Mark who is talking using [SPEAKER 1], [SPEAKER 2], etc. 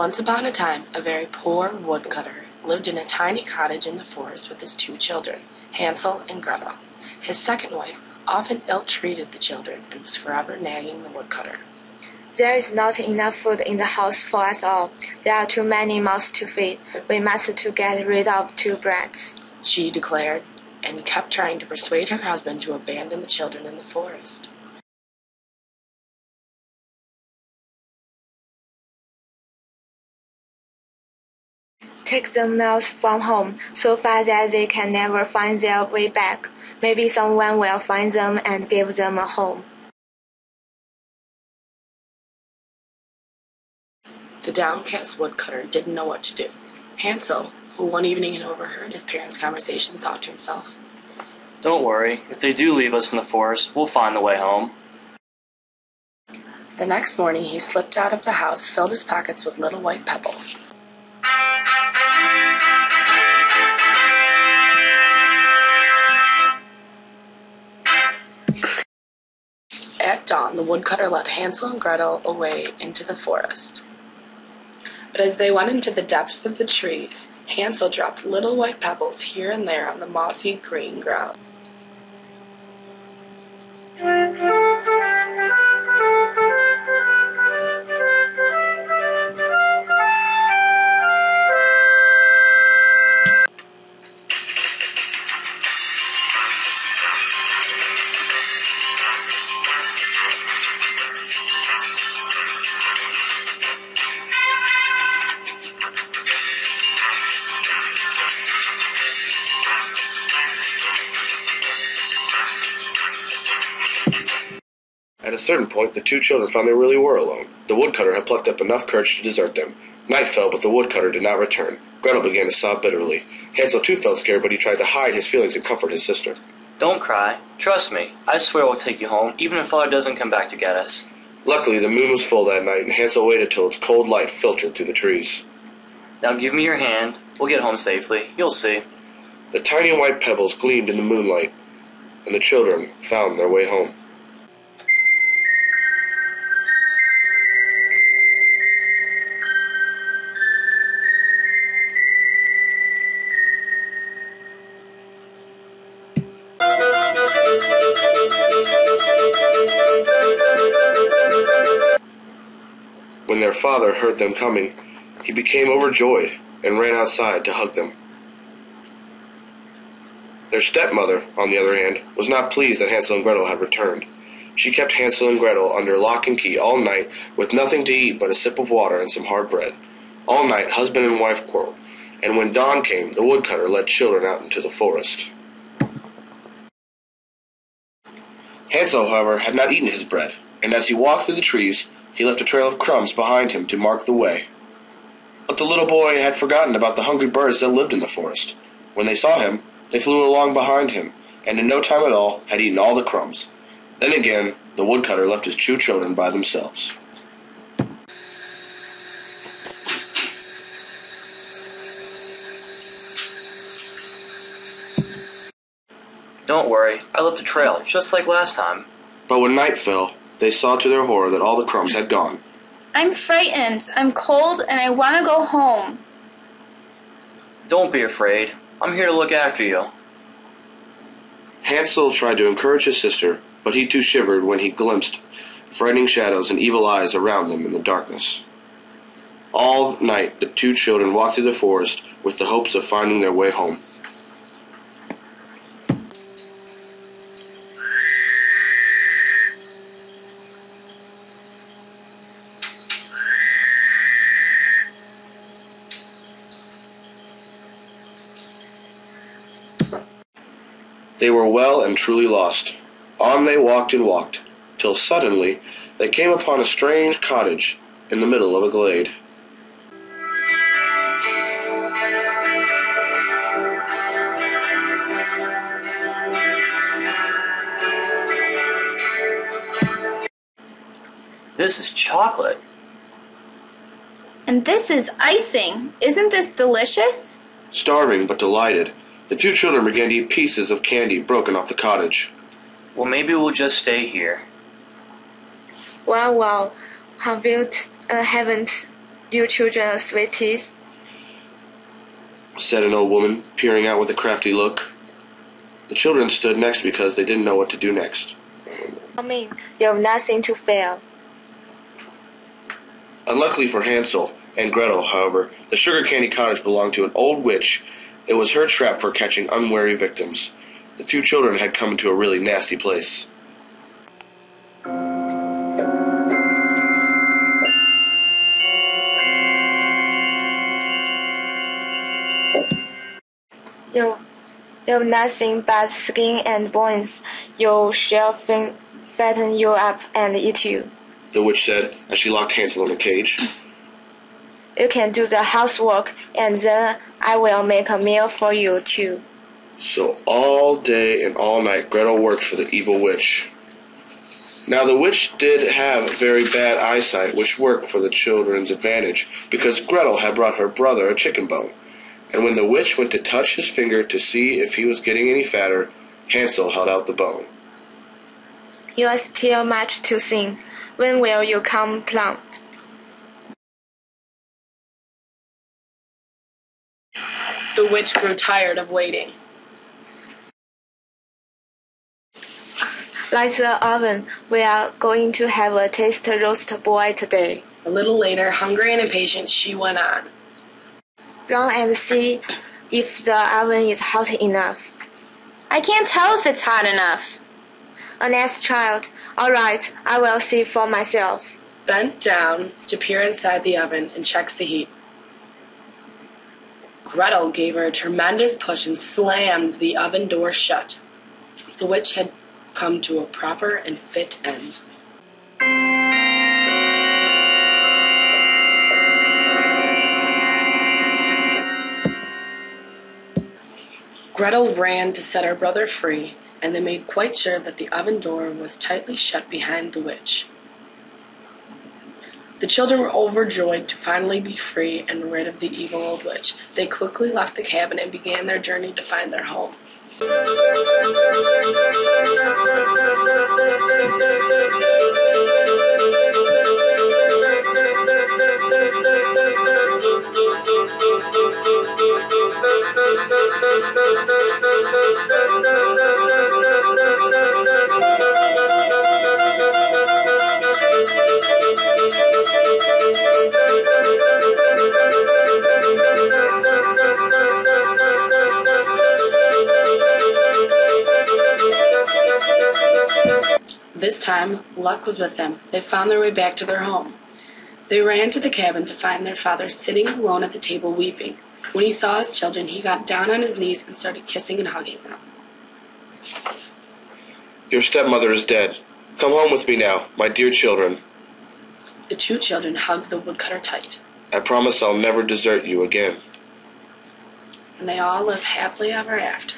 [SPEAKER 1] Once upon a time, a very poor woodcutter lived in a tiny cottage in the forest with his 2 children, Hansel and Gretel. His second wife often ill-treated the children and was forever nagging the woodcutter.
[SPEAKER 2] "There is not enough food in the house for us all. There are too many mouths to feed. We must to get rid of 2 brats,"
[SPEAKER 1] she declared, and kept trying to persuade her husband to abandon the children in the forest.
[SPEAKER 2] "Take the mouse from home, so far that they can never find their way back. Maybe someone will find them and give them a home."
[SPEAKER 1] The downcast woodcutter didn't know what to do. Hansel, who one evening had overheard his parents' conversation, thought to himself,
[SPEAKER 3] "Don't worry, if they do leave us in the forest, we'll find the way home."
[SPEAKER 1] The next morning he slipped out of the house, filled his pockets with little white pebbles. At dawn, the woodcutter led Hansel and Gretel away into the forest. But as they went into the depths of the trees, Hansel dropped little white pebbles here and there on the mossy green ground.
[SPEAKER 4] At a certain point, the 2 children found they really were alone. The woodcutter had plucked up enough courage to desert them. Night fell, but the woodcutter did not return. Gretel began to sob bitterly. Hansel too felt scared, but he tried to hide his feelings and comfort his sister.
[SPEAKER 3] "Don't cry. Trust me. I swear we'll take you home, even if Father doesn't come back to get us."
[SPEAKER 4] Luckily, the moon was full that night, and Hansel waited till its cold light filtered through the trees.
[SPEAKER 3] "Now give me your hand. We'll get home safely. You'll see."
[SPEAKER 4] The tiny white pebbles gleamed in the moonlight, and the children found their way home. When their father heard them coming, he became overjoyed and ran outside to hug them. Their stepmother, on the other hand, was not pleased that Hansel and Gretel had returned. She kept Hansel and Gretel under lock and key all night with nothing to eat but a sip of water and some hard bread. All night husband and wife quarreled, and when dawn came, the woodcutter led children out into the forest. Hansel, however, had not eaten his bread, and as he walked through the trees, he left a trail of crumbs behind him to mark the way. But the little boy had forgotten about the hungry birds that lived in the forest. When they saw him, they flew along behind him, and in no time at all had eaten all the crumbs. Then again, the woodcutter left his 2 children by themselves.
[SPEAKER 3] "Don't worry. I left a trail, just like last time."
[SPEAKER 4] But when night fell, they saw to their horror that all the crumbs had gone.
[SPEAKER 5] "I'm frightened. I'm cold and I want to go home."
[SPEAKER 3] "Don't be afraid. I'm here to look after you."
[SPEAKER 4] Hansel tried to encourage his sister, but he too shivered when he glimpsed frightening shadows and evil eyes around them in the darkness. All night the 2 children walked through the forest with the hopes of finding their way home. They were well and truly lost. On they walked and walked, till suddenly they came upon a strange cottage in the middle of a glade.
[SPEAKER 3] "This is chocolate."
[SPEAKER 5] "And this is icing. Isn't this delicious?"
[SPEAKER 4] Starving but delighted, the 2 children began to eat pieces of candy broken off the cottage.
[SPEAKER 3] "Well, maybe we'll just stay here."
[SPEAKER 2] Well, haven't You children are sweeties,
[SPEAKER 4] said an old woman, peering out with a crafty look. The children stood next because they didn't know what to do next.
[SPEAKER 2] Come in. You have nothing to fear.
[SPEAKER 4] Unluckily for Hansel and Gretel, however, the sugar candy cottage belonged to an old witch. It was her trap for catching unwary victims. The two children had come into a really nasty place.
[SPEAKER 2] You have nothing but skin and bones. You shall fatten you up and eat you.
[SPEAKER 4] The witch said as she locked Hansel in a cage.
[SPEAKER 2] You can do the housework, and then I will make a meal for you too.
[SPEAKER 4] So all day and all night Gretel worked for the evil witch. Now the witch did have very bad eyesight, which worked for the children's advantage, because Gretel had brought her brother a chicken bone. And when the witch went to touch his finger to see if he was getting any fatter, Hansel held out the bone.
[SPEAKER 2] You are still much too thin. When will you come plump?
[SPEAKER 1] The witch grew tired of waiting.
[SPEAKER 2] Light the oven. We are going to have a taste roast boy today.
[SPEAKER 1] A little later, hungry and impatient, she went on.
[SPEAKER 2] Run and see if the oven is hot enough.
[SPEAKER 5] I can't tell if it's hot enough.
[SPEAKER 2] A nice child. All right, I will see for myself.
[SPEAKER 1] Bent down to peer inside the oven and checks the heat. Gretel gave her a tremendous push and slammed the oven door shut. The witch had come to a proper and fit end. Gretel ran to set her brother free, and they made quite sure that the oven door was tightly shut behind the witch. The children were overjoyed to finally be free and rid of the evil old witch. They quickly left the cabin and began their journey to find their home. This time, luck was with them. They found their way back to their home. They ran to the cabin to find their father sitting alone at the table weeping. When he saw his children, he got down on his knees and started kissing and hugging them.
[SPEAKER 4] Your stepmother is dead. Come home with me now, my dear children.
[SPEAKER 1] The two children hugged the woodcutter tight.
[SPEAKER 4] I promise I'll never desert you again.
[SPEAKER 1] And they all lived happily ever after.